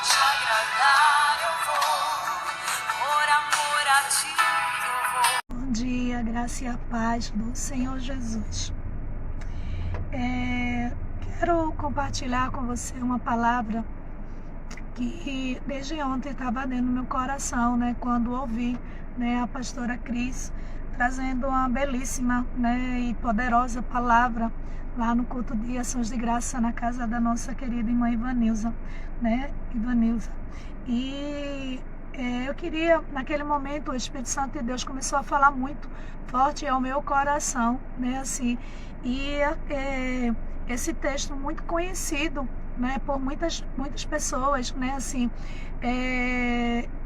te agradar eu vou, por amor a ti eu vou. Bom dia, graça e a paz do Senhor Jesus. Quero compartilhar com você uma palavra que desde ontem estava dentro do meu coração, né? Quando ouvi, né, a pastora Cris trazendo uma belíssima, né, e poderosa palavra lá no culto de ações de graça na casa da nossa querida irmã Ivanilza, né? Ivanilza. E eu queria, naquele momento, o Espírito Santo de Deus começou a falar muito forte ao meu coração, né? Assim, e esse texto muito conhecido, né, por muitas pessoas, né? Assim,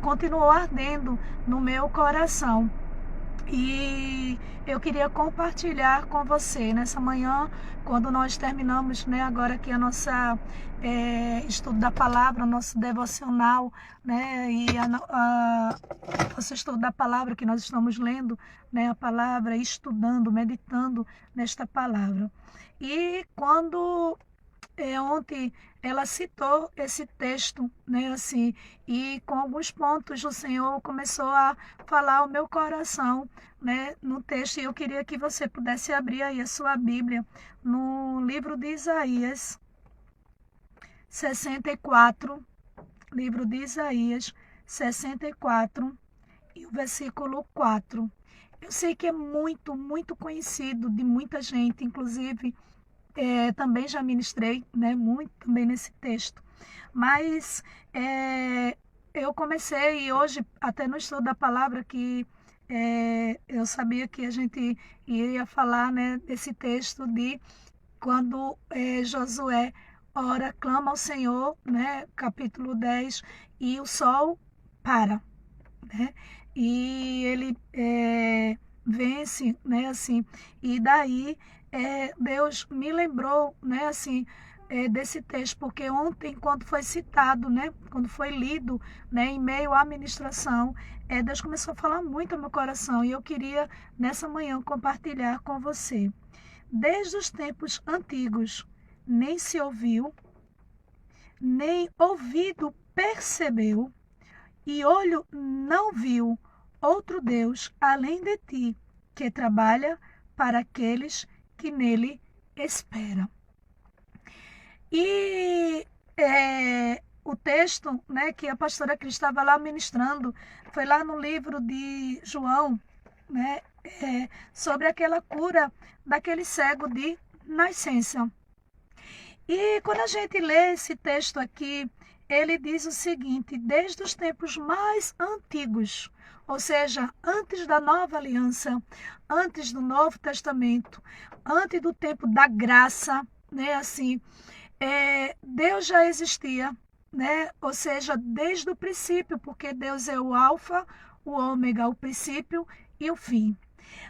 continuou ardendo no meu coração. E eu queria compartilhar com você nessa manhã, quando nós terminamos, né, agora aqui a nossa estudo da palavra, nosso devocional, né, e nosso estudo da palavra que nós estamos lendo, né, a palavra, estudando, meditando nesta palavra. E quando ontem ela citou esse texto, né, assim, e com alguns pontos o Senhor começou a falar ao meu coração, né, no texto, e eu queria que você pudesse abrir aí a sua Bíblia no livro de Isaías 64, livro de Isaías 64 e o versículo 4. Eu sei que é muito, muito conhecido de muita gente, inclusive também já ministrei, né, muito também nesse texto, mas eu comecei, e hoje até no estudo da palavra, que eu sabia que a gente iria falar, né, desse texto de quando Josué ora, clama ao Senhor, né, capítulo 10, e o sol para, né, e ele vence, né, assim, e daí Deus me lembrou, né, assim, desse texto, porque ontem, quando foi citado, né, quando foi lido, né, em meio à ministração, Deus começou a falar muito ao meu coração, e eu queria, nessa manhã, compartilhar com você. Desde os tempos antigos, nem se ouviu, nem ouvido percebeu, e olho não viu outro Deus além de ti, que trabalha para aqueles que nele esperam. E o texto, né, que a pastora Cris estava lá ministrando, foi lá no livro de João, né, sobre aquela cura daquele cego de nascença. E quando a gente lê esse texto aqui, ele diz o seguinte: desde os tempos mais antigos, ou seja, antes da nova aliança, antes do Novo Testamento, antes do tempo da graça, né, assim, Deus já existia, né, ou seja, desde o princípio, porque Deus é o alfa, o ômega, o princípio e o fim.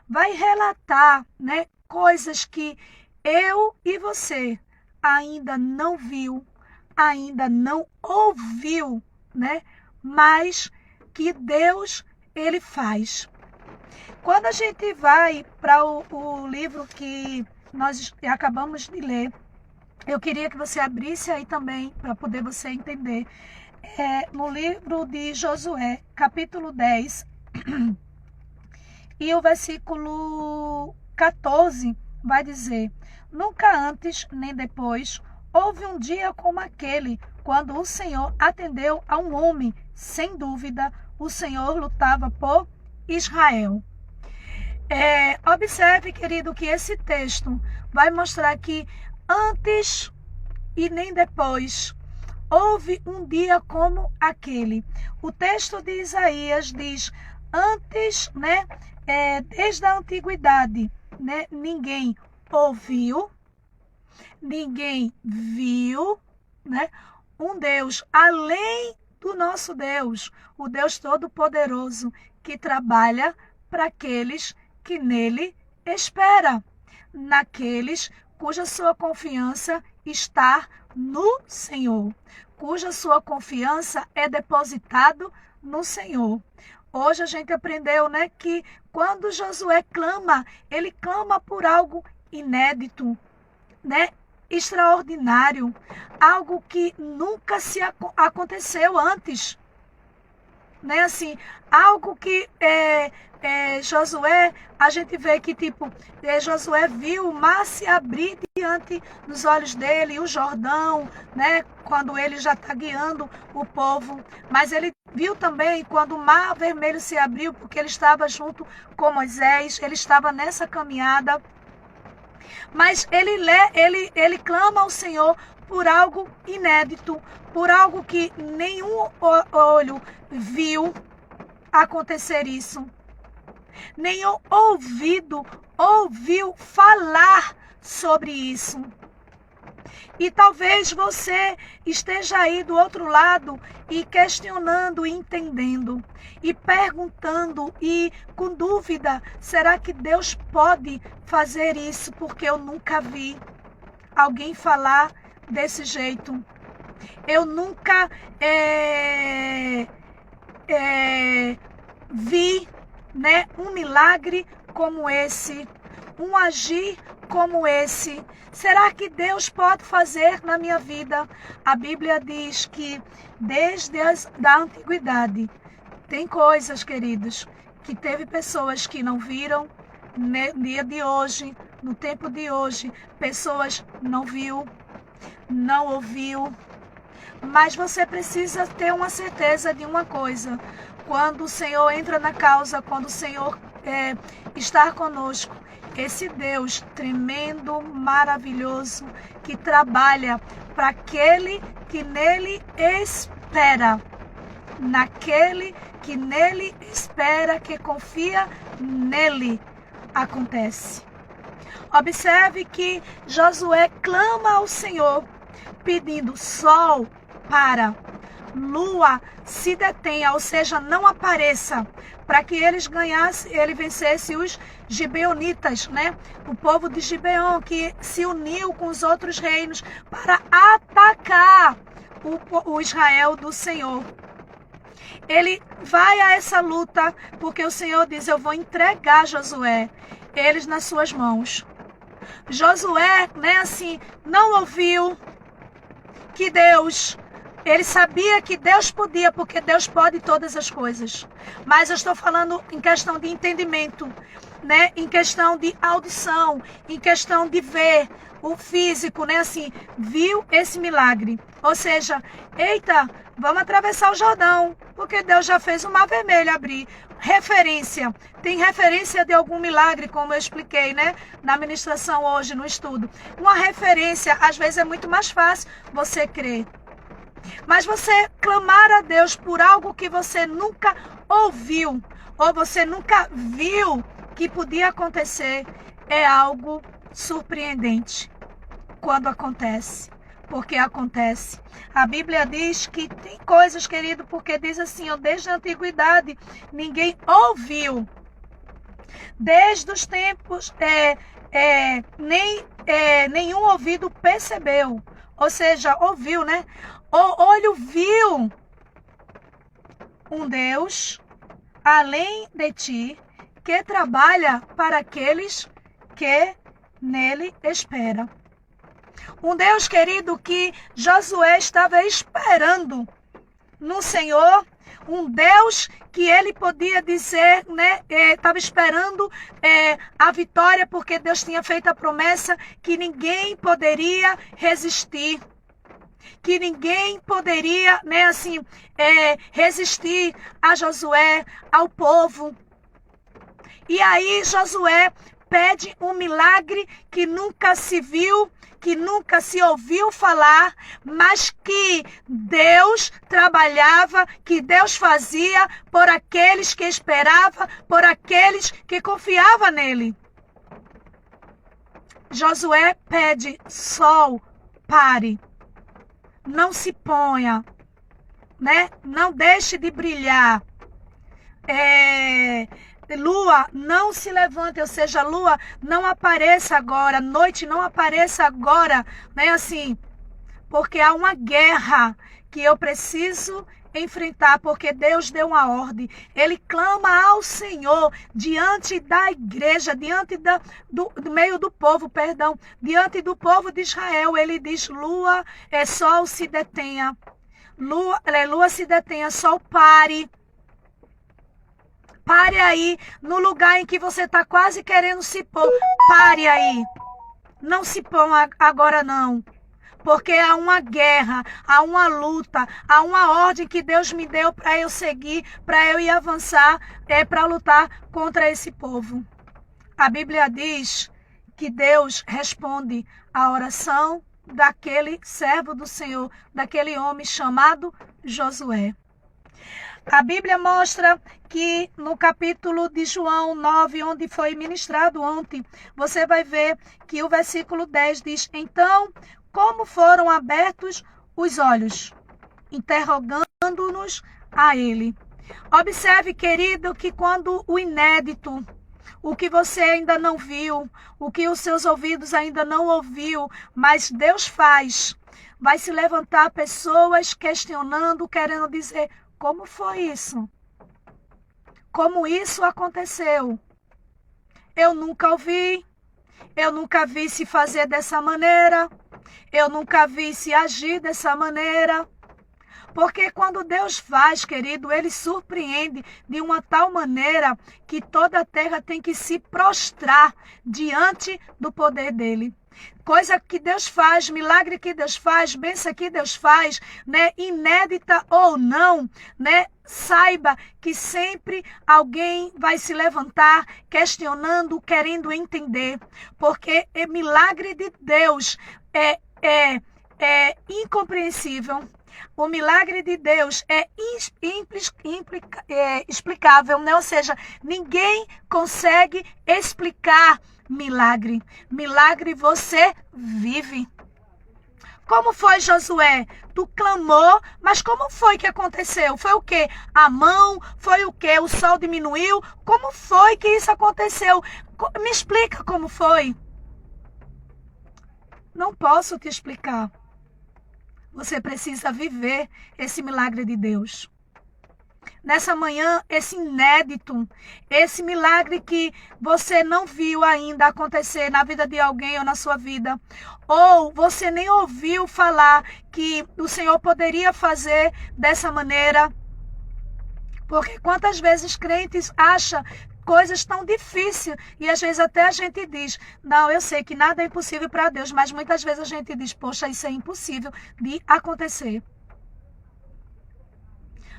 Vai relatar, né, coisas que eu e você ainda não viu, ainda não ouviu, né? Mas que Deus, ele faz. Quando a gente vai para o livro que nós acabamos de ler, eu queria que você abrisse aí também, para poder você entender. No livro de Josué, capítulo 10, e o versículo 14 vai dizer: nunca antes nem depois houve um dia como aquele, quando o Senhor atendeu a um homem. Sem dúvida, o Senhor lutava por Israel. Observe, querido, que esse texto vai mostrar que antes e nem depois houve um dia como aquele. O texto de Isaías diz: antes, né, desde a antiguidade, né, ninguém ouviu, ninguém viu, né, um Deus além do nosso Deus, o Deus Todo-Poderoso, que trabalha para aqueles que nele esperam, naqueles cuja sua confiança está no Senhor, cuja sua confiança é depositado no Senhor. Hoje a gente aprendeu, né, que quando Josué clama, ele clama por algo inédito, né, extraordinário, algo que nunca se aconteceu antes. Né? Assim, algo que Josué, a gente vê que Josué viu o mar se abrir diante dos olhos dele, o Jordão, né? Quando ele já está guiando o povo. Mas ele viu também quando o mar vermelho se abriu, porque ele estava junto com Moisés, ele estava nessa caminhada. Mas ele clama ao Senhor por algo inédito, por algo que nenhum olho viu acontecer isso. Nenhum ouvido ouviu falar sobre isso. E talvez você esteja aí do outro lado e questionando, e entendendo, e perguntando, e com dúvida, será que Deus pode fazer isso? Porque eu nunca vi alguém falar desse jeito. Eu nunca vi, né, um milagre como esse, um agir como esse. Será que Deus pode fazer na minha vida? A Bíblia diz que desde a antiguidade tem coisas, queridos, que teve pessoas que não viram. No dia de hoje, no tempo de hoje, pessoas não viu, não ouviu. Mas você precisa ter uma certeza de uma coisa: quando o Senhor entra na causa, quando o Senhor está conosco, esse Deus tremendo, maravilhoso, que trabalha para aquele que nele espera, naquele que nele espera, que confia nele, acontece. Observe que Josué clama ao Senhor, pedindo: sol, para, lua, se detenha, ou seja, não apareça, para que ele vencesse os gibeonitas, né? O povo de Gibeon, que se uniu com os outros reinos para atacar o Israel do Senhor. Ele vai a essa luta porque o Senhor diz: eu vou entregar Josué, eles nas suas mãos. Josué, né, assim, não ouviu que Deus, ele sabia que Deus podia, porque Deus pode todas as coisas. Mas eu estou falando em questão de entendimento, né, em questão de audição, em questão de ver o físico, né, assim, viu esse milagre. Ou seja, eita, vamos atravessar o Jordão, porque Deus já fez o mar vermelho abrir. Referência, tem referência de algum milagre, como eu expliquei, né, na ministração hoje, no estudo. Uma referência, às vezes é muito mais fácil você crer. Mas você clamar a Deus por algo que você nunca ouviu, ou você nunca viu que podia acontecer, é algo surpreendente quando acontece. Porque acontece. A Bíblia diz que tem coisas, querido, porque diz assim, ó, desde a antiguidade ninguém ouviu. Desde os tempos, nenhum ouvido percebeu. Ou seja, ouviu, né? O olho viu um Deus além de ti, que trabalha para aqueles que nele esperam. Um Deus, querido, que Josué estava esperando no Senhor. Um Deus que ele podia dizer, né, estava esperando a vitória, porque Deus tinha feito a promessa que ninguém poderia resistir. Que ninguém poderia, né, assim, resistir a Josué, ao povo. E aí Josué pede um milagre que nunca se viu, que nunca se ouviu falar, mas que Deus trabalhava, que Deus fazia por aqueles que esperavam, por aqueles que confiavam nele. Josué pede: sol, pare, não se ponha, né? Não deixe de brilhar. Lua, não se levante, ou seja, lua, não apareça agora, noite, não apareça agora, né, assim, porque há uma guerra que eu preciso enfrentar, porque Deus deu uma ordem. Ele clama ao Senhor diante da igreja, diante do meio do povo, perdão, diante do povo de Israel. Ele diz: lua, sol se detenha. Lua se detenha, sol pare. Pare aí, no lugar em que você está quase querendo se pôr. Pare aí. Não se põe agora não. Porque há uma guerra, há uma luta, há uma ordem que Deus me deu para eu seguir, para eu ir avançar, para lutar contra esse povo. A Bíblia diz que Deus responde à oração daquele servo do Senhor, daquele homem chamado Josué. A Bíblia mostra que no capítulo de João 9, onde foi ministrado ontem, você vai ver que o versículo 10 diz: então, como foram abertos os olhos, interrogando-nos a ele. Observe, querido, que quando o inédito, o que você ainda não viu, o que os seus ouvidos ainda não ouviu, mas Deus faz, vai se levantar pessoas questionando, querendo dizer: como foi isso? Como isso aconteceu? Eu nunca ouvi, eu nunca vi se fazer dessa maneira, eu nunca vi se agir dessa maneira. Porque quando Deus faz, querido, Ele surpreende de uma tal maneira que toda a terra tem que se prostrar diante do poder dEle. Coisa que Deus faz, milagre que Deus faz, bênção que Deus faz, né? Inédita ou não, né? Saiba que sempre alguém vai se levantar questionando, querendo entender. Porque o milagre de Deus é incompreensível. O milagre de Deus é explicável, né? Ou seja, ninguém consegue explicar milagre. Milagre você vive. Como foi, Josué? Tu clamou, mas como foi que aconteceu? Foi o quê? A mão? Foi o quê? O sol diminuiu? Como foi que isso aconteceu? Me explica como foi. Não posso te explicar. Você precisa viver esse milagre de Deus. Nessa manhã, esse inédito, esse milagre que você não viu ainda acontecer na vida de alguém ou na sua vida, ou você nem ouviu falar que o Senhor poderia fazer dessa maneira. Porque quantas vezes crentes acham coisas tão difíceis e às vezes até a gente diz: não, eu sei que nada é impossível para Deus, mas muitas vezes a gente diz: poxa, isso é impossível de acontecer.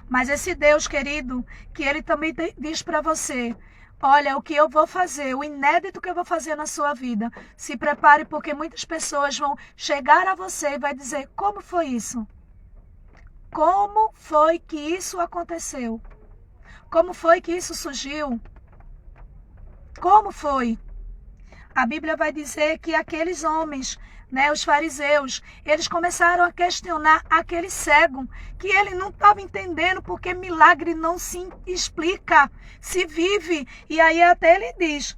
Mas esse Deus, querido, que Ele também diz para você: olha, o que eu vou fazer, o inédito que eu vou fazer na sua vida, se prepare, porque muitas pessoas vão chegar a você e vai dizer: como foi isso? Como foi que isso aconteceu? Como foi que isso surgiu? Como foi? A Bíblia vai dizer que aqueles homens, né, os fariseus, eles começaram a questionar aquele cego, que ele não estava entendendo porque milagre não se explica, se vive. E aí até ele diz: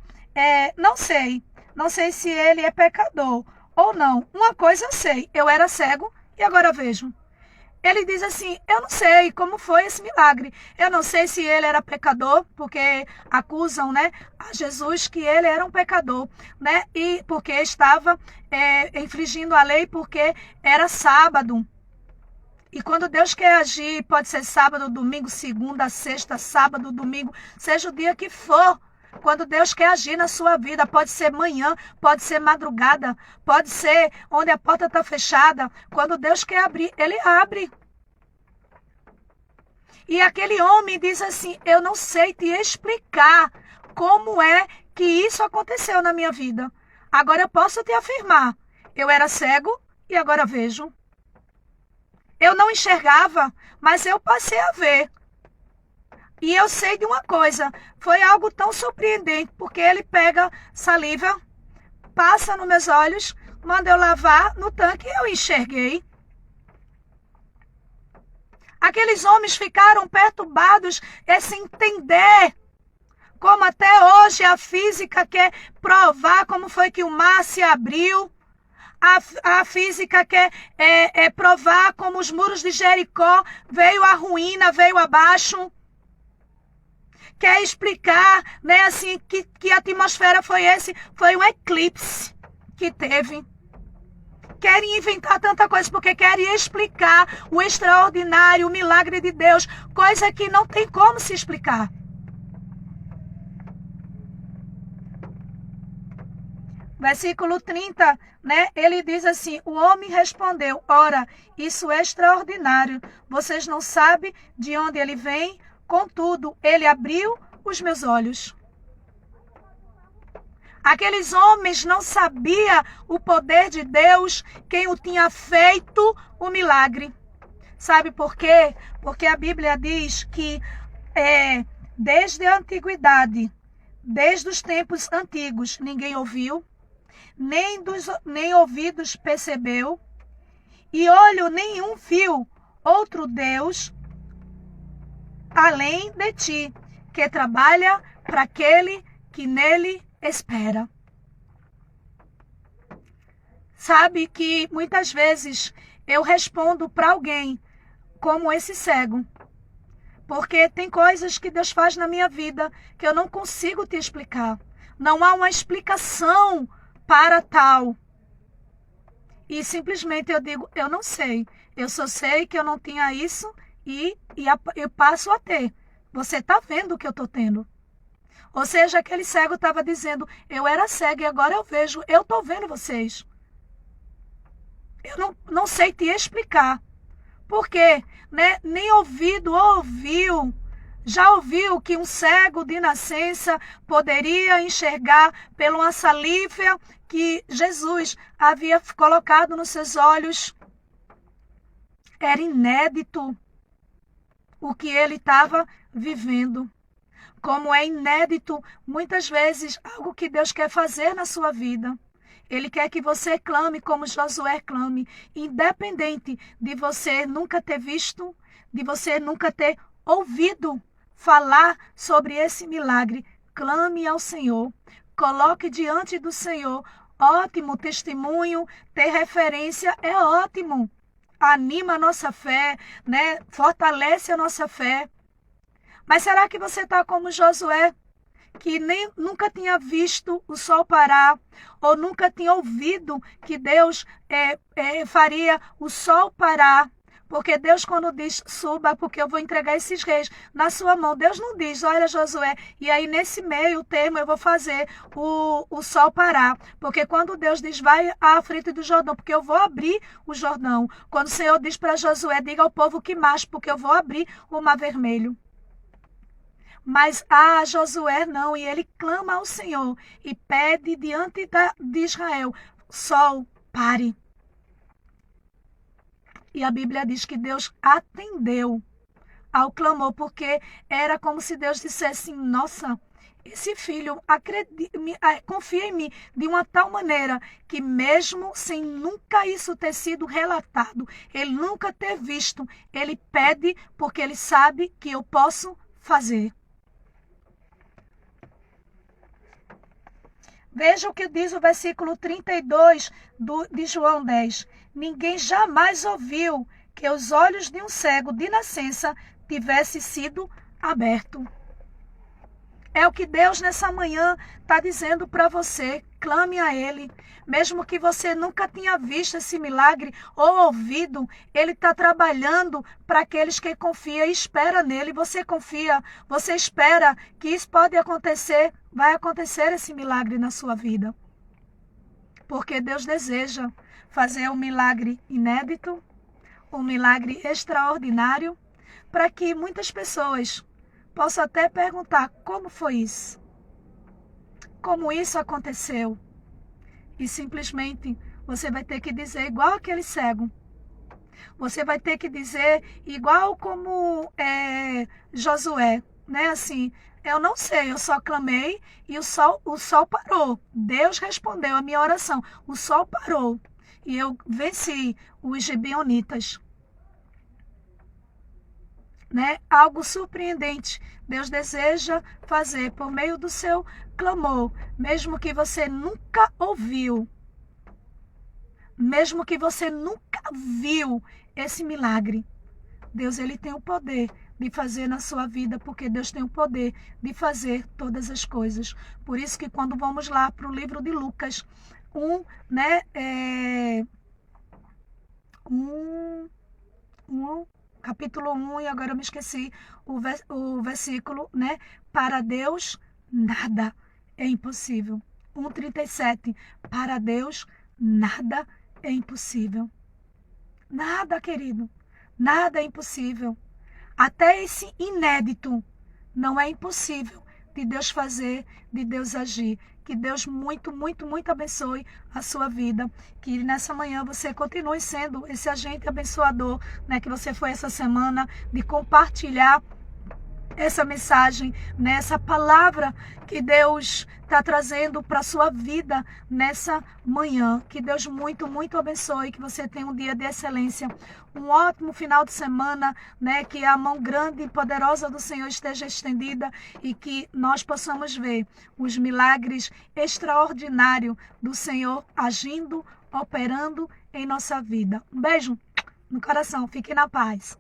não sei se ele é pecador ou não. Uma coisa eu sei, eu era cego e agora vejo. Ele diz assim: eu não sei como foi esse milagre. Eu não sei se ele era pecador, porque acusam, né, a Jesus que ele era um pecador, né? E porque estava infringindo a lei, porque era sábado. E quando Deus quer agir, pode ser sábado, domingo, segunda, sexta, sábado, domingo, seja o dia que for. Quando Deus quer agir na sua vida, pode ser manhã, pode ser madrugada, pode ser onde a porta está fechada. Quando Deus quer abrir, Ele abre. E aquele homem diz assim: eu não sei te explicar como é que isso aconteceu na minha vida. Agora eu posso te afirmar: eu era cego e agora vejo. Eu não enxergava, mas eu passei a ver. E eu sei de uma coisa, foi algo tão surpreendente, porque ele pega saliva, passa nos meus olhos, manda eu lavar no tanque e eu enxerguei. Aqueles homens ficaram perturbados sem entender como até hoje a física quer provar como foi que o mar se abriu. A física quer provar como os muros de Jericó veio a ruína, veio abaixo. Quer explicar, né, assim, que a atmosfera foi um eclipse que teve. Querem inventar tanta coisa porque querem explicar o extraordinário, o milagre de Deus, coisa que não tem como se explicar. Versículo 30, né? Ele diz assim: o homem respondeu: ora, isso é extraordinário. Vocês não sabem de onde ele vem, contudo, ele abriu os meus olhos. Aqueles homens não sabiam o poder de Deus, quem o tinha feito o milagre. Sabe por quê? Porque a Bíblia diz que desde a antiguidade, desde os tempos antigos, ninguém ouviu, nem ouvidos percebeu, e olho nenhum viu outro Deus além de ti, que trabalha para aquele que nele espera. Sabe que muitas vezes eu respondo para alguém como esse cego, porque tem coisas que Deus faz na minha vida que eu não consigo te explicar. Não há uma explicação para tal. E simplesmente eu digo, eu não sei. Eu só sei que eu não tinha isso e eu passo a ter. Você está vendo o que eu estou tendo. Ou seja, aquele cego estava dizendo, eu era cego e agora eu vejo, eu estou vendo vocês. Eu não sei te explicar. Por quê? Né? Nem ouvido ouviu. Já ouviu que um cego de nascença poderia enxergar pela uma saliva que Jesus havia colocado nos seus olhos? Era inédito o que ele estava vivendo. Como é inédito, muitas vezes, algo que Deus quer fazer na sua vida. Ele quer que você clame como Josué clame, independente de você nunca ter visto, de você nunca ter ouvido falar sobre esse milagre. Clame ao Senhor, coloque diante do Senhor. Ótimo testemunho, ter referência é ótimo. Anima a nossa fé, né? Fortalece a nossa fé. Mas será que você está como Josué, que nunca tinha visto o sol parar, ou nunca tinha ouvido que Deus faria o sol parar? Porque Deus, quando diz, suba, porque eu vou entregar esses reis na sua mão, Deus não diz, olha Josué, e aí nesse meio termo eu vou fazer o sol parar. Porque quando Deus diz, vai à frente do Jordão, porque eu vou abrir o Jordão. Quando o Senhor diz para Josué, diga ao povo que marche, porque eu vou abrir o Mar Vermelho. Mas a Josué não, e ele clama ao Senhor e pede diante de Israel, sol, pare. E a Bíblia diz que Deus atendeu ao clamor, porque era como se Deus dissesse, nossa, esse filho confia em mim de uma tal maneira que mesmo sem nunca isso ter sido relatado, ele nunca ter visto, ele pede porque ele sabe que eu posso fazer. Veja o que diz o versículo 32 de João 10. Ninguém jamais ouviu que os olhos de um cego de nascença tivessem sido abertos. É o que Deus nessa manhã está dizendo para você. Clame a Ele. Mesmo que você nunca tenha visto esse milagre ou ouvido, Ele está trabalhando para aqueles que confiam e esperam nele. Você confia, você espera que isso pode acontecer, vai acontecer esse milagre na sua vida. Porque Deus deseja fazer um milagre inédito, um milagre extraordinário, para que muitas pessoas posso até perguntar, como foi isso? Como isso aconteceu? E simplesmente você vai ter que dizer igual aquele cego. Você vai ter que dizer igual como Josué, né? Assim, eu não sei, eu só clamei e o sol parou. Deus respondeu a minha oração. O sol parou e eu venci os gibeonitas. Né? Algo surpreendente. Deus deseja fazer por meio do seu clamor, mesmo que você nunca ouviu. mesmo que você nunca viu esse milagre, Deus ele tem o poder de fazer na sua vida, porque Deus tem o poder de fazer todas as coisas. Por isso que quando vamos lá para o livro de Lucas 1, né, 1, capítulo 1, e agora eu me esqueci o versículo, né? Para Deus nada é impossível. 1:37. Para Deus nada é impossível. Nada, querido. Nada é impossível. Até esse inédito não é impossível de Deus fazer, de Deus agir. Que Deus muito, muito, muito abençoe a sua vida. Que nessa manhã você continue sendo esse agente abençoador, né, que você foi essa semana, de compartilhar essa mensagem, né, essa palavra que Deus está trazendo para a sua vida nessa manhã. Que Deus muito, muito abençoe, que você tenha um dia de excelência, um ótimo final de semana, né, que a mão grande e poderosa do Senhor esteja estendida e que nós possamos ver os milagres extraordinários do Senhor agindo, operando em nossa vida. Um beijo no coração, fique na paz.